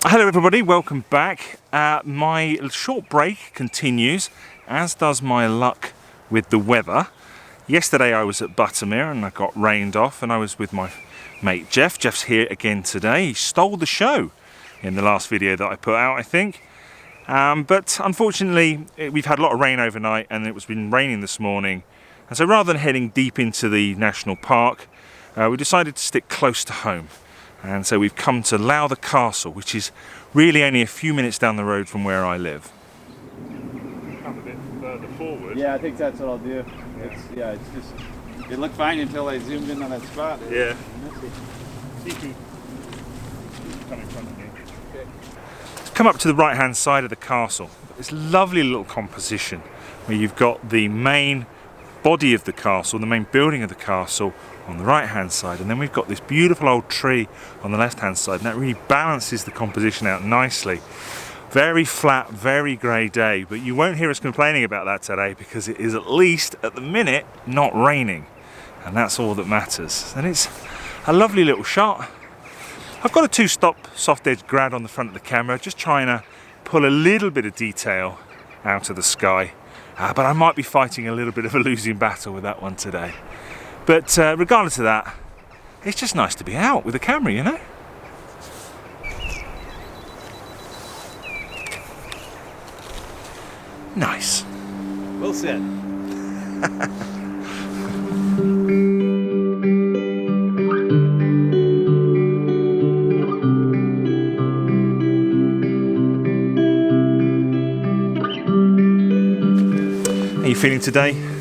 Hello everybody, welcome back. My short break continues, as does my luck with the weather. Yesterday I was at Buttermere and I got rained off, and I was with my mate Jeff. Jeff's here again today. He stole the show in the last video that I put out, I think. But unfortunately we've had a lot of rain overnight and it was been raining this morning. And so rather than heading deep into the national park, we decided to stick close to home. And so we've come to Lowther Castle, which is really only a few minutes down the road from where I live. Come a bit further forward. Yeah, I think that's what I'll do. It's just, it looked fine until I zoomed in on that spot. Yeah. See if you come in front of me. Okay. Come up to the right hand side of the castle. This lovely little composition where you've got the main body of the castle, the main building of the castle on the right hand side, and then we've got this beautiful old tree on the left hand side, and that really balances the composition out nicely. Very flat, very grey day, but you won't hear us complaining about that today because it is, at least at the minute, not raining, and that's all that matters. And it's a lovely little shot. I've got a 2-stop soft edge grad on the front of the camera, just trying to pull a little bit of detail out of the sky, but I might be fighting a little bit of a losing battle with that one today. But regardless of that, it's just nice to be out with a camera, you know? Nice. Well said. How are you feeling today?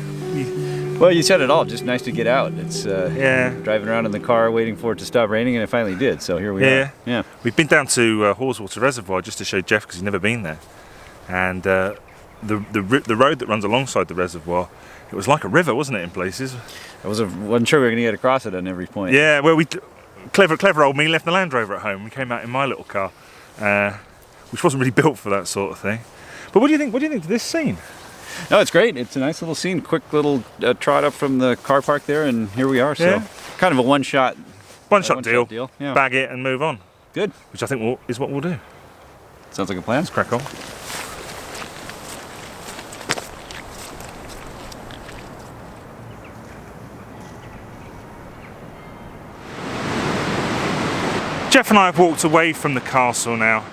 Well, you said it all. Just nice to get out. It's Yeah. Driving around in the car waiting for it to stop raining, and it finally did. So here we are. Yeah. We've been down to Haweswater Reservoir just to show Jeff because he's never been there, and the road that runs alongside the reservoir, it was like a river, wasn't it, in places? I wasn't sure we were going to get across it on every point. Yeah. Well, clever old me left the Land Rover at home. We came out in my little car, which wasn't really built for that sort of thing. But what do you think? What do you think of this scene? No, it's great. It's a nice little scene. Quick little trot up from the car park there, and here we are. So, kind of a one-shot deal. Yeah. Bag it and move on. Good. Which I think is what we'll do. Sounds like a plan. Let's crack on. Jeff and I have walked away from the castle now,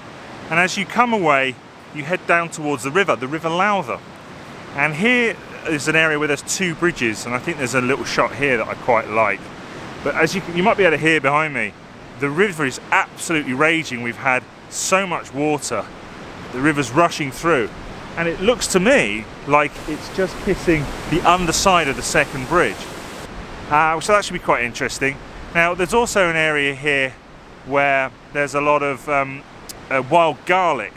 and as you come away, you head down towards the River Lowther. And here is an area where there's 2 bridges, and I think there's a little shot here that I quite like. But as you might be able to hear behind me, the river is absolutely raging. We've had so much water. The river's rushing through, and it looks to me like it's just kissing the underside of the second bridge. So that should be quite interesting. Now, there's also an area here where there's a lot of wild garlic.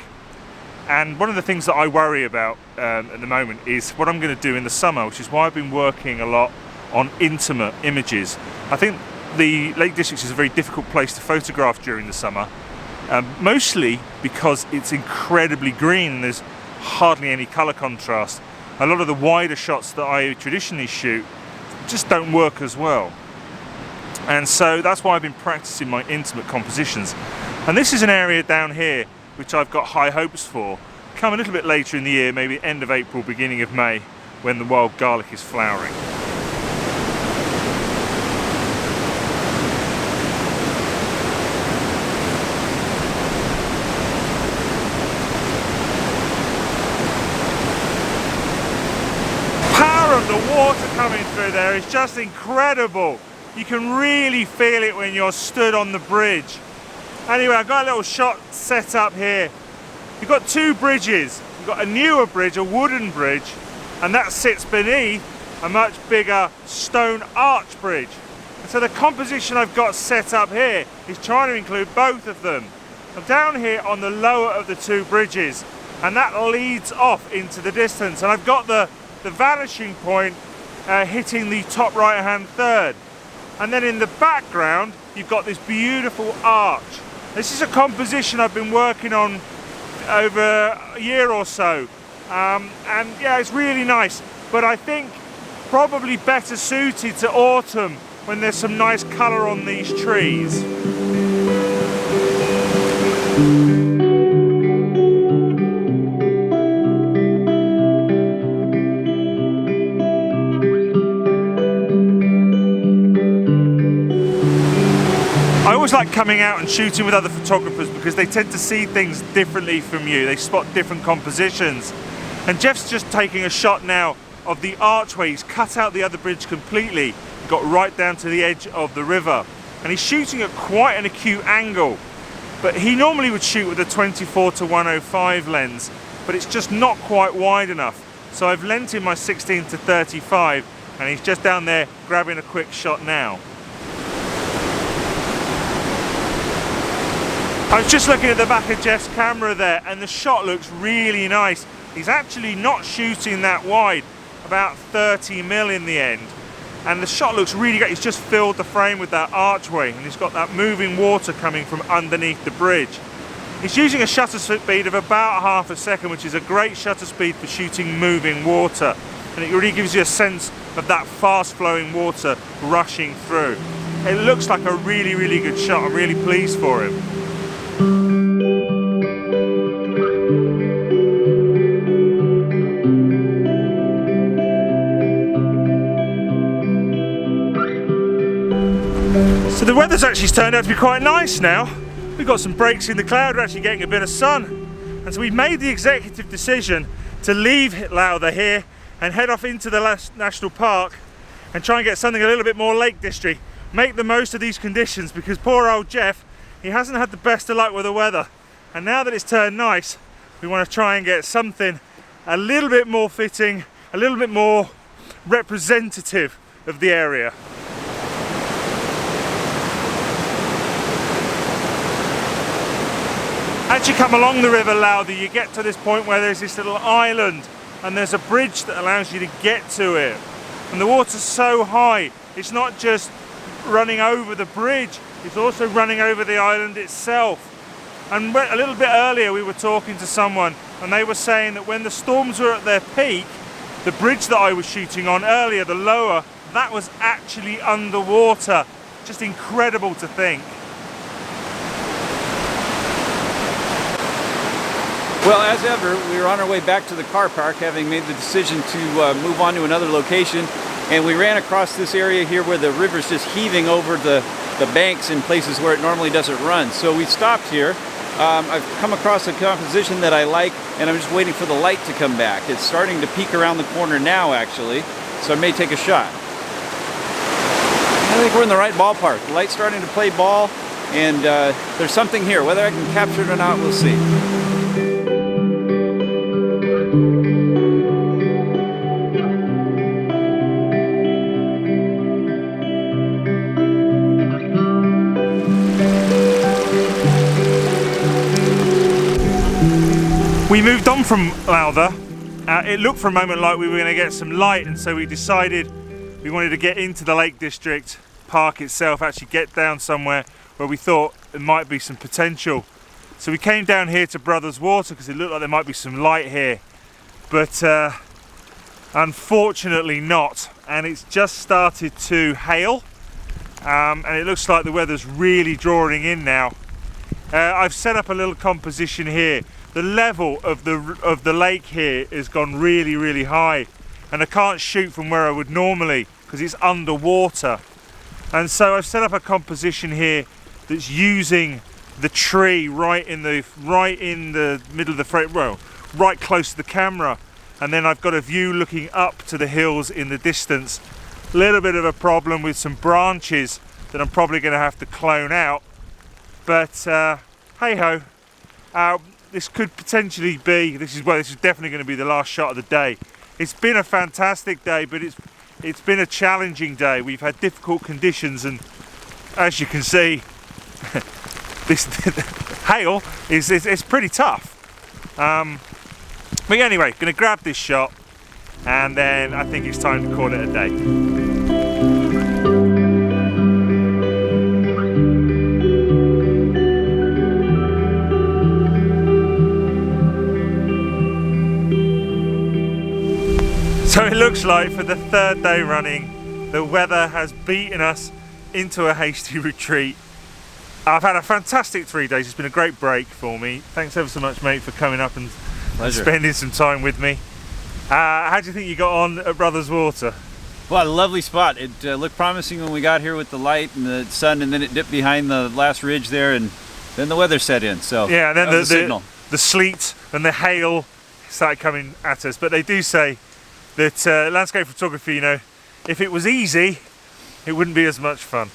And one of the things that I worry about at the moment is what I'm going to do in the summer, which is why I've been working a lot on intimate images. I think the Lake District is a very difficult place to photograph during the summer, mostly because it's incredibly green and there's hardly any colour contrast. A lot of the wider shots that I traditionally shoot just don't work as well. And so that's why I've been practicing my intimate compositions. And this is an area down here which I've got high hopes for. Come a little bit later in the year, maybe end of April, beginning of May, when the wild garlic is flowering. Power of the water coming through there is just incredible. You can really feel it when you're stood on the bridge. Anyway, I've got a little shot set up here. You've got 2 bridges. You've got a newer bridge, a wooden bridge, and that sits beneath a much bigger stone arch bridge. And so the composition I've got set up here is trying to include both of them. I'm down here on the lower of the 2 bridges, and that leads off into the distance. And I've got the vanishing point hitting the top right-hand third. And then in the background, you've got this beautiful arch. This is a composition I've been working on over a year or so, and yeah, it's really nice, but I think probably better suited to autumn when there's some nice colour on these trees. I always like coming out and shooting with other photographers because they tend to see things differently from you. They spot different compositions. And Jeff's just taking a shot now of the archway. He's cut out the other bridge completely, got right down to the edge of the river. And he's shooting at quite an acute angle. But he normally would shoot with a 24-105 lens, but it's just not quite wide enough. So I've lent him my 16-35, and he's just down there grabbing a quick shot now. I was just looking at the back of Jeff's camera there, and the shot looks really nice. He's actually not shooting that wide, about 30mm in the end. And the shot looks really good. He's just filled the frame with that archway, and he's got that moving water coming from underneath the bridge. He's using a shutter speed of about ½ a second, which is a great shutter speed for shooting moving water. And it really gives you a sense of that fast flowing water rushing through. It looks like a really, really good shot. I'm really pleased for him. So the weather's actually turned out to be quite nice now. We've got some breaks in the cloud, we're actually getting a bit of sun. And so we've made the executive decision to leave Lowther here and head off into the national park and try and get something a little bit more Lake District. Make the most of these conditions, because poor old Jeff, he hasn't had the best of luck with the weather. And now that it's turned nice, we want to try and get something a little bit more fitting, a little bit more representative of the area. As you come along the River Lowther, you get to this point where there's this little island, and there's a bridge that allows you to get to it. And the water's so high, it's not just running over the bridge, it's also running over the island itself. And a little bit earlier we were talking to someone, and they were saying that when the storms were at their peak, the bridge that I was shooting on earlier, the lower, that was actually underwater. Just incredible to think. Well, as ever, we were on our way back to the car park, having made the decision to move on to another location, and we ran across this area here where the river's just heaving over the banks in places where it normally doesn't run. So we stopped here. I've come across a composition that I like, and I'm just waiting for the light to come back. It's starting to peek around the corner now, actually, so I may take a shot. I think we're in the right ballpark. The light's starting to play ball, and there's something here. Whether I can capture it or not, we'll see. We moved on from Lowther. It looked for a moment like we were going to get some light, and so we decided we wanted to get into the Lake District park itself, actually get down somewhere where we thought there might be some potential. So we came down here to Brothers Water because it looked like there might be some light here, but unfortunately not. And it's just started to hail, and it looks like the weather's really drawing in now. I've set up a little composition here. The level of the lake here has gone really, really high, and I can't shoot from where I would normally because it's underwater. And so I've set up a composition here that's using the tree right in the middle of the frame, well, right close to the camera, and then I've got a view looking up to the hills in the distance. A little bit of a problem with some branches that I'm probably going to have to clone out, but hey ho. This could potentially be, this is definitely going to be the last shot of the day. It's been a fantastic day, but it's been a challenging day. We've had difficult conditions, and as you can see, this hail is pretty tough. But anyway, going to grab this shot, and then I think it's time to call it a day. So it looks like for the third day running, the weather has beaten us into a hasty retreat. I've had a fantastic 3 days. It's been a great break for me. Thanks ever so much, mate, for coming up and spending some time with me. How do you think you got on at Brothers Water? Well, a lovely spot. It looked promising when we got here with the light and the sun, and then it dipped behind the last ridge there, and then the weather set in. So yeah, and then the the sleet and the hail started coming at us. But they do say that landscape photography, you know, if it was easy, it wouldn't be as much fun.